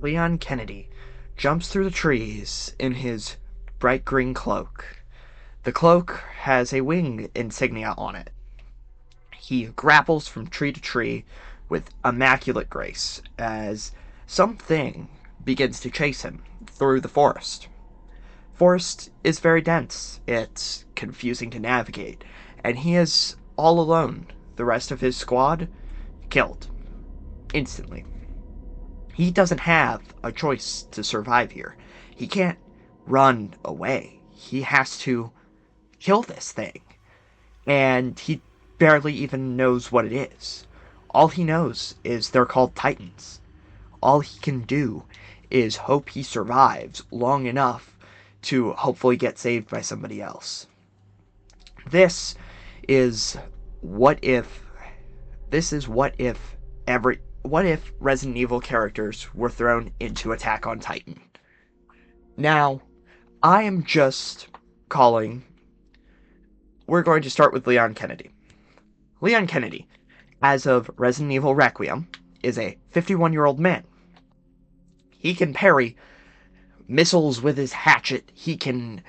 Leon Kennedy jumps through the trees in his bright green cloak. The cloak has a wing insignia on it. He grapples from tree to tree with immaculate grace as something begins to chase him through the forest. Forest is very dense, it's confusing to navigate, and he is all alone. The rest of his squad killed instantly. He doesn't have a choice to survive here. He can't run away. He has to kill this thing. And he barely even knows what it is. All he knows is they're called Titans. All he can do is hope he survives long enough to hopefully get saved by somebody else. This is what if what if Resident Evil characters were thrown into Attack on Titan. Now, I am just calling we're going to start with Leon Kennedy. Leon Kennedy, as of Resident Evil Requiem, is a 51-year-old man. He can parry missiles with his hatchet. He can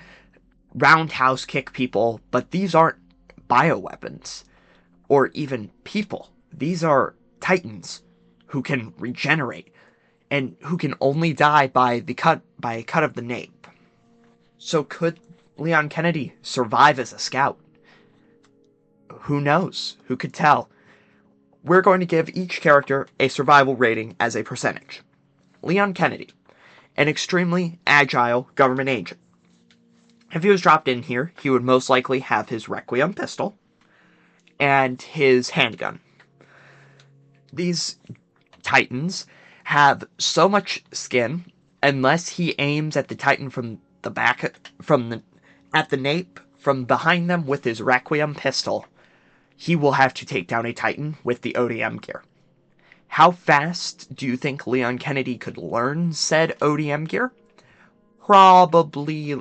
roundhouse kick people, but these aren't bioweapons or even people. These are Titans who can regenerate and who can only die by a cut of the nape. So could Leon Kennedy survive as a scout? Who knows? Who could tell? We're going to give each character a survival rating as a percentage. Leon Kennedy, an extremely agile government agent. If he was dropped in here, he would most likely have his Requiem pistol and his handgun. These Titans have so much skin, unless he aims at the Titan from the back, at the nape, from behind them with his Requiem pistol, he will have to take down a Titan with the ODM gear. How fast do you think Leon Kennedy could learn said ODM gear? Probably,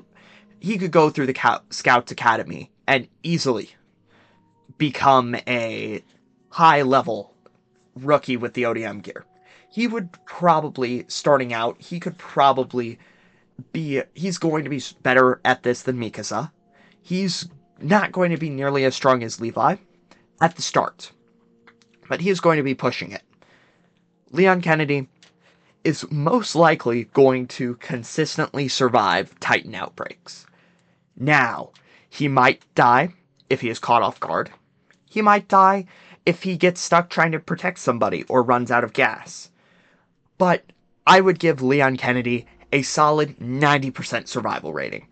he could go through the Scouts Academy and easily become a high-level rookie with the ODM gear. He would probably, starting out, he's going to be better at this than Mikasa. He's not going to be nearly as strong as Levi at the start, but he is going to be pushing it. Leon Kennedy is most likely going to consistently survive Titan outbreaks. Now, he might die if he is caught off guard. He might die if he gets stuck trying to protect somebody or runs out of gas. But I would give Leon Kennedy a solid 90% survival rating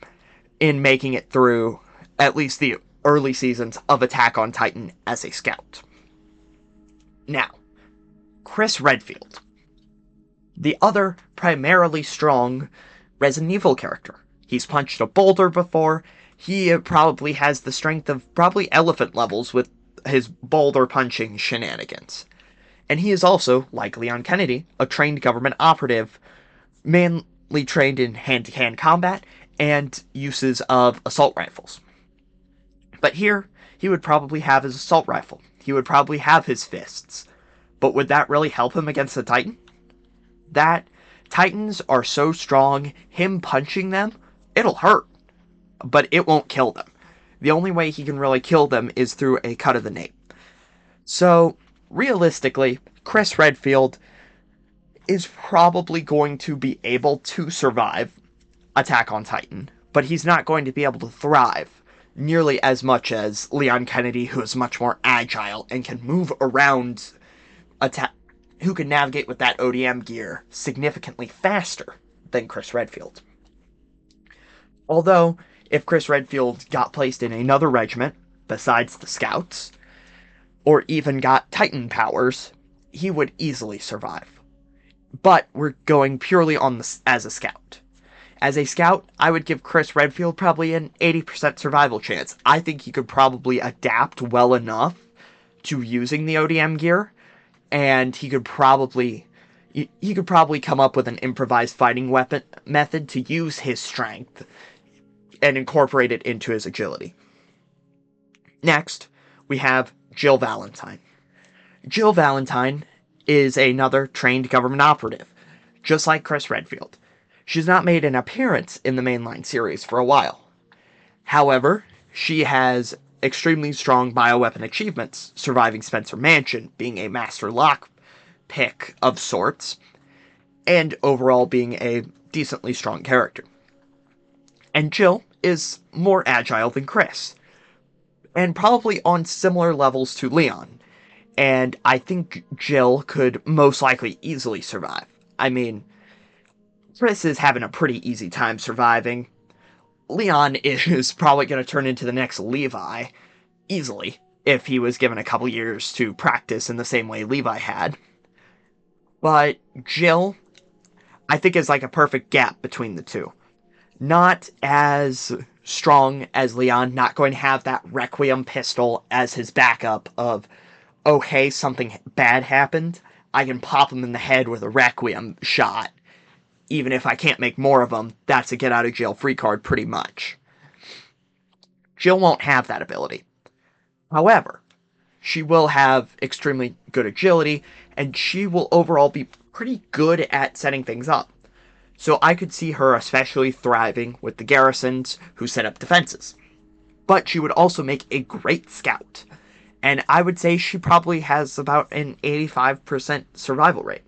in making it through at least the early seasons of Attack on Titan as a scout. Now, Chris Redfield, the other primarily strong Resident Evil character. He's punched a boulder before. He probably has the strength of probably elephant levels with his boulder-punching shenanigans. And he is also, like Leon Kennedy, a trained government operative, mainly trained in hand-to-hand combat and uses of assault rifles. But here, he would probably have his assault rifle. He would probably have his fists. But would that really help him against the Titan? Titans are so strong, him punching them, it'll hurt. But it won't kill them. The only way he can really kill them is through a cut of the nape. So, realistically, Chris Redfield is probably going to be able to survive Attack on Titan, but he's not going to be able to thrive nearly as much as Leon Kennedy, who is much more agile and can move around, who can navigate with that ODM gear significantly faster than Chris Redfield. Although, if Chris Redfield got placed in another regiment besides the Scouts, or even got Titan powers, he would easily survive. But we're going purely on as a scout. As a scout, I would give Chris Redfield probably an 80% survival chance. I think he could probably adapt well enough to using the ODM gear, and he could probably come up with an improvised fighting weapon method to use his strength and incorporate it into his agility. Next, we have Jill Valentine. Jill Valentine is another trained government operative. just like Chris Redfield. She's not made an appearance in the mainline series for a while. However, she has extremely strong bioweapon achievements, surviving Spencer Mansion, being a master lock pick of sorts, and overall being a decently strong character. And Jill is more agile than Chris, and probably on similar levels to Leon. And I think Jill could most likely easily survive. I mean, Chris is having a pretty easy time surviving. Leon is probably going to turn into the next Levi, easily, if he was given a couple years to practice in the same way Levi had. But Jill, I think, is like a perfect gap between the two. Not as strong as Leon, not going to have that Requiem pistol as his backup of, oh hey, something bad happened, I can pop him in the head with a Requiem shot. Even if I can't make more of them, that's a get out of jail free card pretty much. Jill won't have that ability. However, she will have extremely good agility, and she will overall be pretty good at setting things up. So I could see her especially thriving with the garrisons who set up defenses. But she would also make a great scout. And I would say she probably has about an 85% survival rate.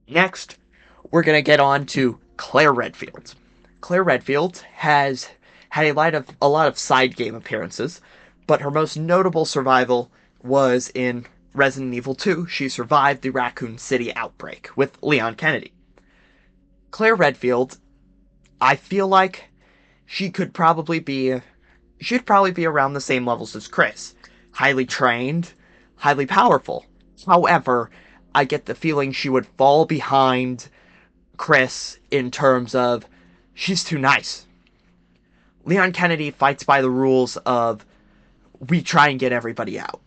Next, we're going to get on to Claire Redfield. Claire Redfield has had a lot of side game appearances, but her most notable survival was in Resident Evil 2. She survived the Raccoon City outbreak with Leon Kennedy. Claire Redfield, I feel like she'd probably be around the same levels as Chris. Highly trained, highly powerful. However, I get the feeling she would fall behind Chris in terms of she's too nice. Leon Kennedy fights by the rules of we try and get everybody out.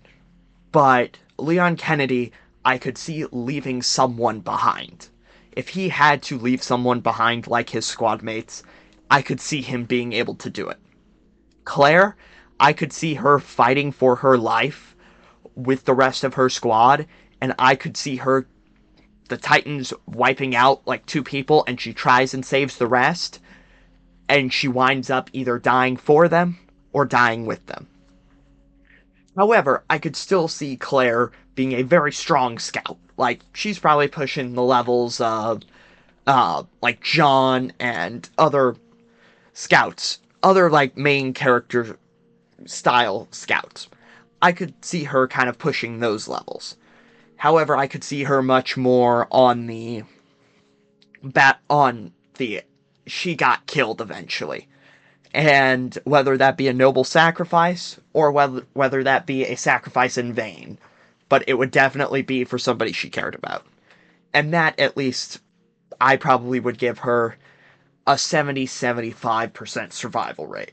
But Leon Kennedy, I could see leaving someone behind. If he had to leave someone behind like his squad mates, I could see him being able to do it. Claire, I could see her fighting for her life with the rest of her squad, and I could see the Titans wiping out like 2 people, and she tries and saves the rest, and she winds up either dying for them or dying with them. However, I could still see Claire being a very strong scout. Like, she's probably pushing the levels of, like, John and other scouts. Other, like, main character style scouts. I could see her kind of pushing those levels. However, I could see her much more on the she got killed eventually. And whether that be a noble sacrifice or whether that be a sacrifice in vain, but it would definitely be for somebody she cared about. And that, at least, I probably would give her a 70-75% survival rate.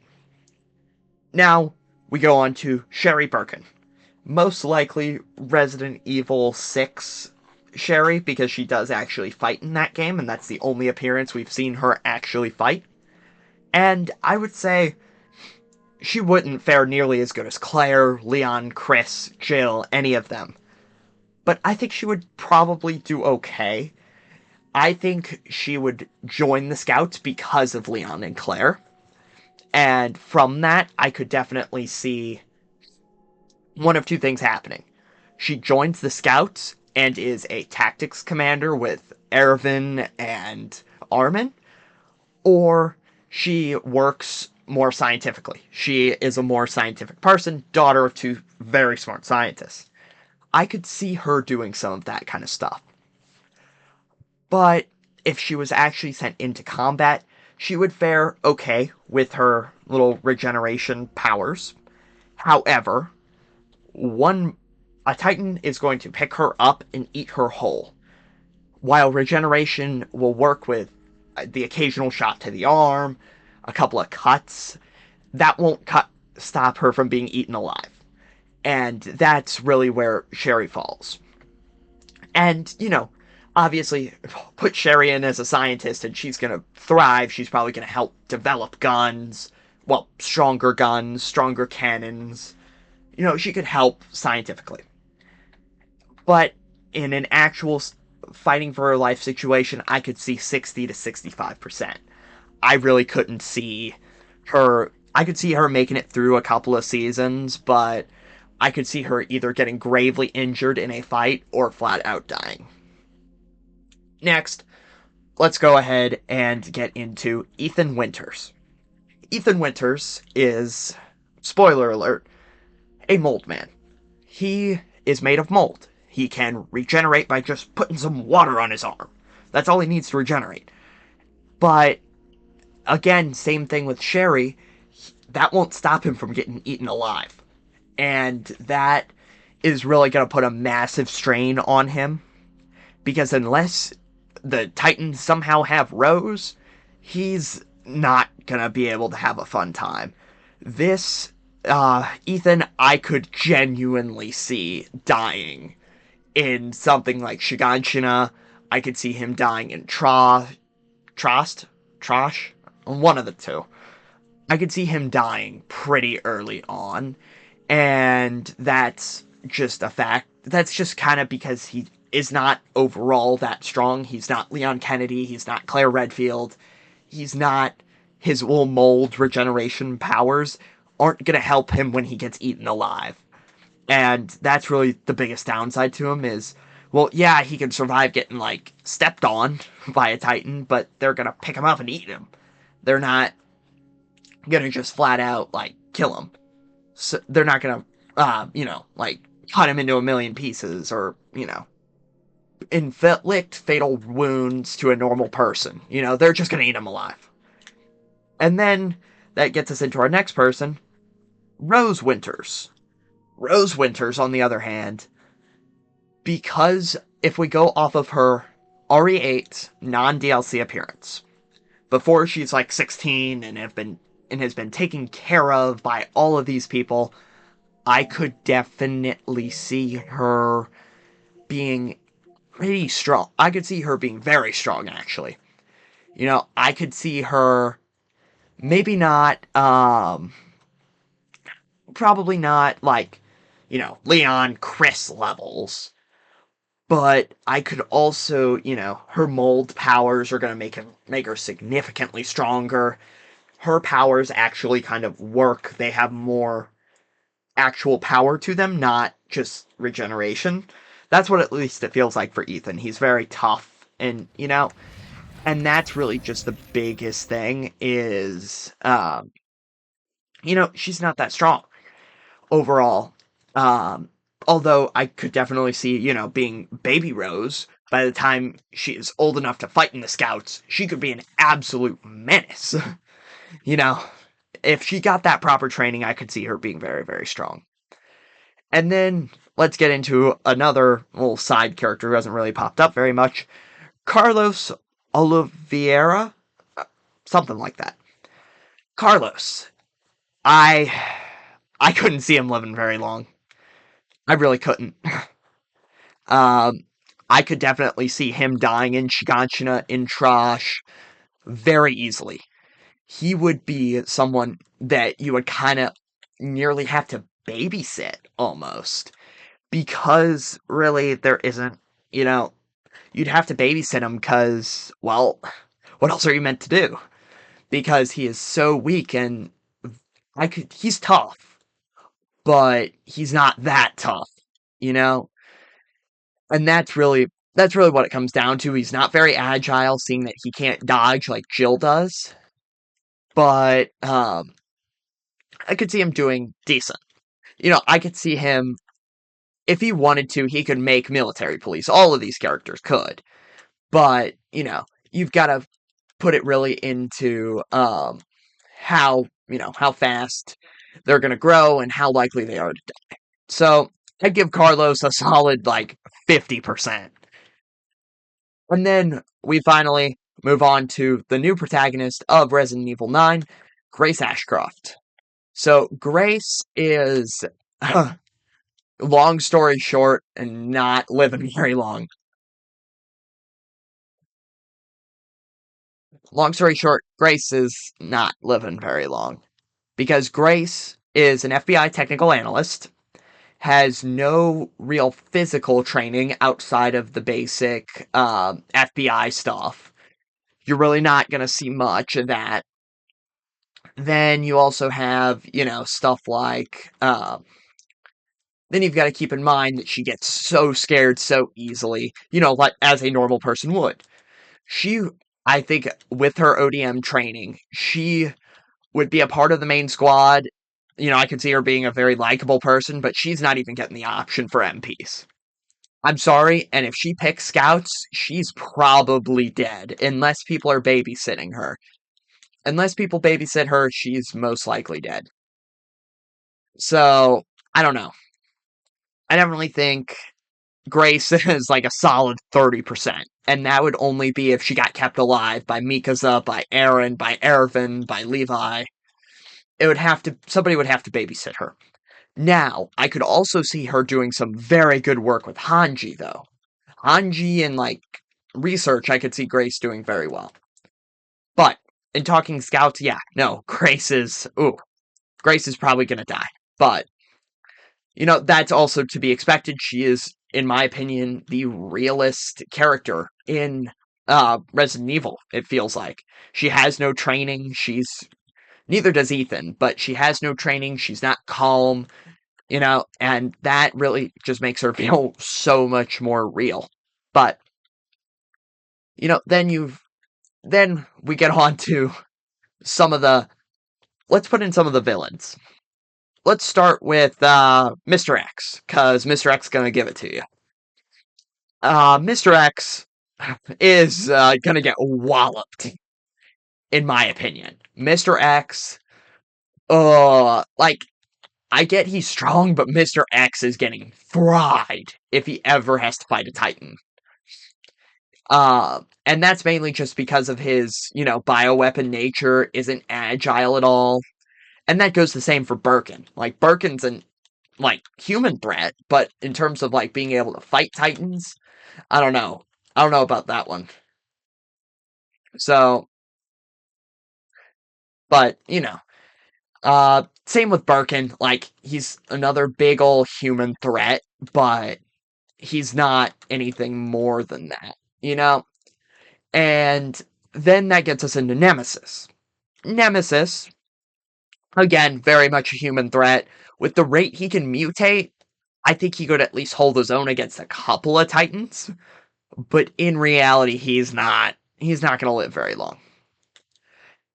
Now, we go on to Sherry Birkin. Most likely Resident Evil 6 Sherry, because she does actually fight in that game, and that's the only appearance we've seen her actually fight. And I would say she wouldn't fare nearly as good as Claire, Leon, Chris, Jill, any of them. But I think she would probably do okay. I think she would join the Scouts because of Leon and Claire. And from that, I could definitely see one of 2 things happening. She joins the Scouts and is a tactics commander with Ervin and Armin, or she works more scientifically. She is a more scientific person, daughter of 2 very smart scientists. I could see her doing some of that kind of stuff. But if she was actually sent into combat, she would fare okay with her little regeneration powers. However, a Titan is going to pick her up and eat her whole. While regeneration will work with the occasional shot to the arm, a couple of cuts, that won't stop her from being eaten alive. And that's really where Sherry falls. And, obviously, put Sherry in as a scientist and she's going to thrive. She's probably going to help develop guns. Well, stronger guns, stronger cannons. She could help scientifically. But in an actual fighting for her life situation, I could see 60 to 65%. I really couldn't see her. I could see her making it through a couple of seasons, but I could see her either getting gravely injured in a fight or flat out dying. Next, let's go ahead and get into Ethan Winters. Ethan Winters is, spoiler alert, a mold man. He is made of mold. He can regenerate by just putting some water on his arm. That's all he needs to regenerate. But again, same thing with Sherry. That won't stop him from getting eaten alive. And that is really going to put a massive strain on him. Because unless the Titans somehow have Rose, he's not going to be able to have a fun time. This, Ethan, I could genuinely see dying in something like Shiganshina. I could see him dying in Trosh, one of the two. I could see him dying pretty early on, and that's just a fact. That's just kind of because he is not overall that strong. He's not Leon Kennedy. He's not Claire Redfield. He's not. His little mold regeneration powers aren't going to help him when he gets eaten alive. And that's really the biggest downside to him is, well, yeah, he can survive getting, like, stepped on by a Titan, but they're going to pick him up and eat him. They're not going to just flat out, like, kill him. So they're not going to, like, cut him into a million pieces or, inflict fatal wounds to a normal person. They're just going to eat him alive. And then that gets us into our next person, Rose Winters. Rose Winters, on the other hand, because if we go off of her RE8 non-DLC appearance, before she's like 16 and has been taken care of by all of these people, I could definitely see her being pretty strong. I could see her being very strong, actually. I could see her maybe not, probably not like, Leon Chris levels, but I could also, her mold powers are going to make her significantly stronger. Her powers actually kind of work. They have more actual power to them, not just regeneration. That's what at least it feels like for Ethan. He's very tough, and and that's really just the biggest thing is, she's not that strong overall. Um, Although I could definitely see, being Baby Rose, by the time she is old enough to fight in the Scouts, she could be an absolute menace. you know, if she got that proper training, I could see her being very, very strong. And then let's get into another little side character who hasn't really popped up very much, Carlos Oliveira, something like that. Carlos, I I couldn't see him living very long. I really couldn't. Um, I could definitely see him dying in Shiganshina in Trash very easily. He would be someone that you would kind of nearly have to babysit almost. Because really, there isn't, you know, you'd have to babysit him because, well, what else are you meant to do? Because he is so weak and he's tough, but he's not that tough, you know? And that's really what it comes down to. He's not very agile, seeing that he can't dodge like Jill does. But I could see him doing decent. I could see him, if he wanted to, he could make military police. All of these characters could. But, you've got to put it really into how fast they're going to grow and how likely they are to die. So I'd give Carlos a solid, like, 50%. And then we finally move on to the new protagonist of Resident Evil 9, Grace Ashcroft. So Grace is, long story short, and not living very long. Long story short, Grace is not living very long. Because Grace is an FBI technical analyst, has no real physical training outside of the basic FBI stuff. You're really not going to see much of that. Then you also have, stuff like, then you've got to keep in mind that she gets so scared so easily, like as a normal person would. She, I think, with her ODM training, she would be a part of the main squad. I could see her being a very likable person, but she's not even getting the option for MPs. I'm sorry, and if she picks scouts, she's probably dead, unless people are babysitting her. Unless people babysit her, she's most likely dead. So, I don't know. I definitely think Grace is like a solid 30%. And that would only be if she got kept alive by Mikaza, by Aaron, by Ervin, by Levi. Somebody would have to babysit her. Now, I could also see her doing some very good work with Hanji, though. Hanji and, like, research, I could see Grace doing very well. But, in talking scouts, yeah, no, Grace is probably gonna die. But, that's also to be expected. She is, in my opinion, the realist character in Resident Evil, it feels like. She has no training, neither does Ethan, but she has no training, she's not calm, and that really just makes her feel so much more real. But, then we get on to some of the, let's put in some of the villains. Let's start with Mr. X, because Mr. X is going to give it to you. Mr. X is going to get walloped, in my opinion. Mr. X, like, I get he's strong, but Mr. X is getting fried if he ever has to fight a Titan. And that's mainly just because of his, bioweapon nature isn't agile at all. And that goes the same for Birkin. Like, Birkin's an, human threat, but in terms of, being able to fight Titans, I don't know. I don't know about that one. So, but, same with Birkin. Like, he's another big ol' human threat, but he's not anything more than that, And then that gets us into Nemesis. Nemesis, again, very much a human threat. With the rate he can mutate, I think he could at least hold his own against a couple of Titans. But in reality, he's not. He's not going to live very long.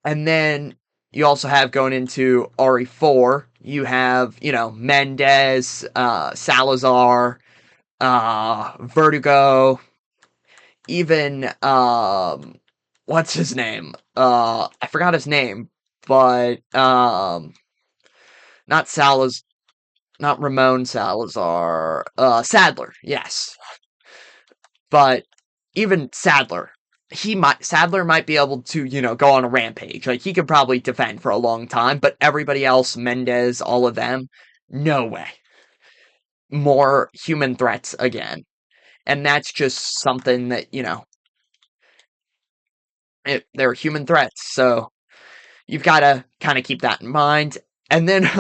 And then you also have going into RE4, you have, Mendez, Salazar, Vertigo, even, what's his name? I forgot his name, but, not Salazar, not Ramon Salazar, Sadler, yes. But even Sadler might be able to, go on a rampage. Like, he could probably defend for a long time, but everybody else, Mendez, all of them, no way. More human threats again. And that's just something that, they're human threats, so you've got to kind of keep that in mind. And then,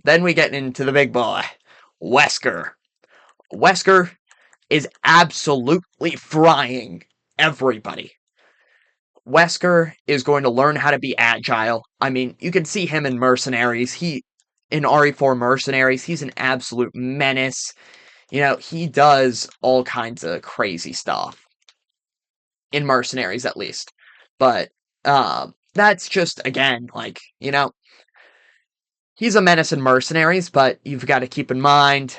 then we get into the big boy, Wesker. Wesker is absolutely frying everybody. Wesker is going to learn how to be agile. I mean, you can see him in Mercenaries. In RE4 Mercenaries, he's an absolute menace. He does all kinds of crazy stuff. In Mercenaries, at least. But, that's just, again, he's a menace in Mercenaries, but you've got to keep in mind,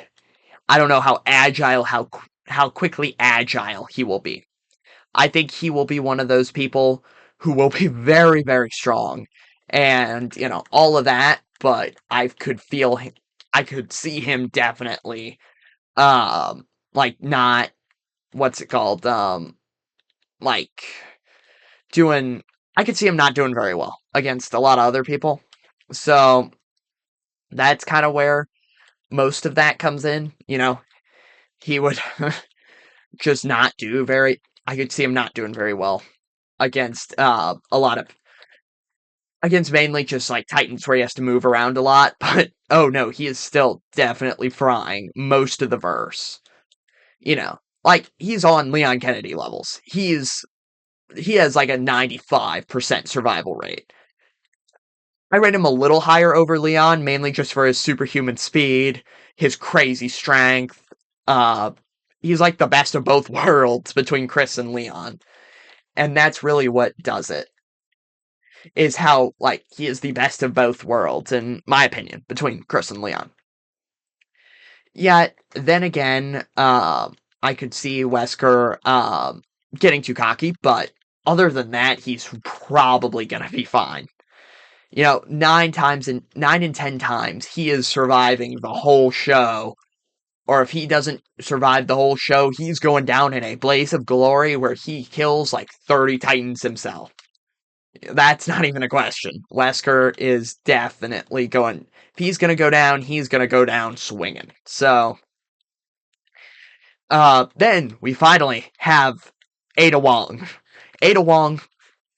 I don't know how quickly agile he will be. I think he will be one of those people who will be very, very strong and, all of that, but I could see him definitely, not, what's it called, like, doing, I could see him not doing very well against a lot of other people. So, that's kind of where most of that comes in, he would just not do very, I could see him not doing very well against a lot of against mainly just like Titans where he has to move around a lot, but oh no, he is still definitely frying most of the verse. You know, like he's on Leon Kennedy levels. He has like a 95% survival rate. I rate him a little higher over Leon, mainly just for his superhuman speed, his crazy strength. Uh, he's like the best of both worlds between Chris and Leon, and that's really what does it. Is how like he is the best of both worlds, in my opinion, between Chris and Leon. Yet then again, I could see Wesker getting too cocky, but other than that, he's probably gonna be fine. You know, 9 in 10 times he is surviving the whole show. Or if he doesn't survive the whole show, he's going down in a blaze of glory where he kills like 30 Titans himself. That's not even a question. Wesker is definitely going. If he's going to go down, he's going to go down swinging. So, then we finally have Ada Wong. Ada Wong,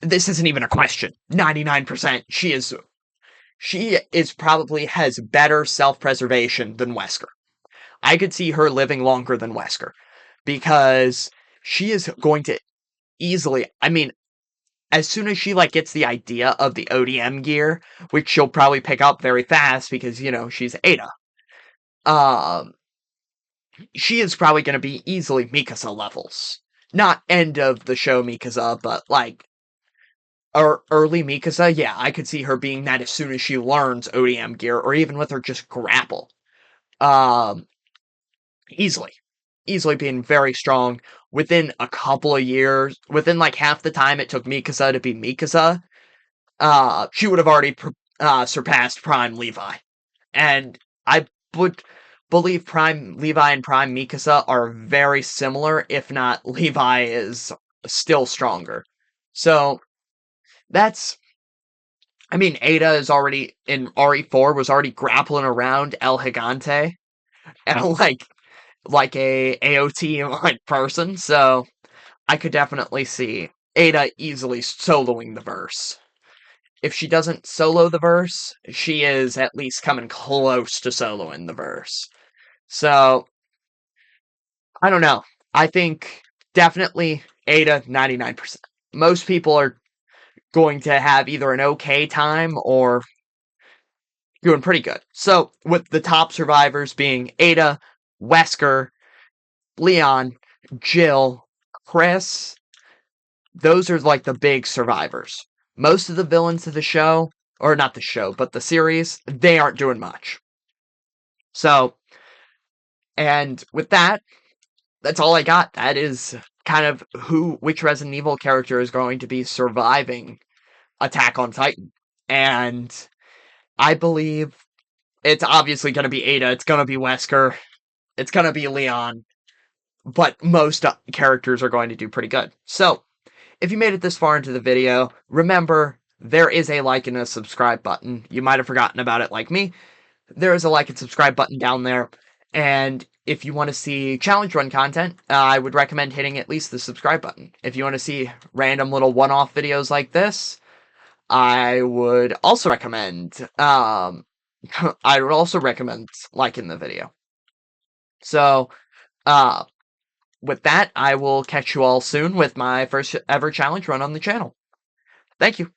this isn't even a question. 99%. She is probably has better self-preservation than Wesker. I could see her living longer than Wesker because she is going to easily, I mean, as soon as she like gets the idea of the ODM gear, which she'll probably pick up very fast because, you know, she's Ada. Um she is probably going to be easily Mikasa levels. Not end of the show Mikasa, but like or early Mikasa, yeah, I could see her being that as soon as she learns ODM gear, or even with her just grapple. Um, easily. Easily being very strong within a couple of years, within like half the time it took Mikasa to be Mikasa, she would have already surpassed Prime Levi. And I would believe Prime Levi and Prime Mikasa are very similar, if not Levi is still stronger. So that's I mean, Ada is already in RE4 was already grappling around El Gigante and like a AOT like person, so I could definitely see Ada easily soloing the verse. If she doesn't solo the verse, she is at least coming close to soloing the verse. So, I don't know. I think definitely Ada 99%. Most people are going to have either an okay time or doing pretty good. So, with the top survivors being Ada, Wesker, Leon, Jill, Chris, those are like the big survivors. Most of the villains of the show, or not the show, but the series, they aren't doing much. So, and with that, that's all I got. That is kind of which Resident Evil character is going to be surviving Attack on Titan. And I believe it's obviously going to be Ada, it's going to be Wesker, it's going to be Leon, but most characters are going to do pretty good. So, if you made it this far into the video, remember, there is a like and a subscribe button. You might have forgotten about it like me. There is a like and subscribe button down there. And if you want to see challenge run content, I would recommend hitting at least the subscribe button. If you want to see random little one-off videos like this, I would also recommend, I would also recommend liking the video. So, uh, with that, I will catch you all soon with my first ever challenge run on the channel. Thank you.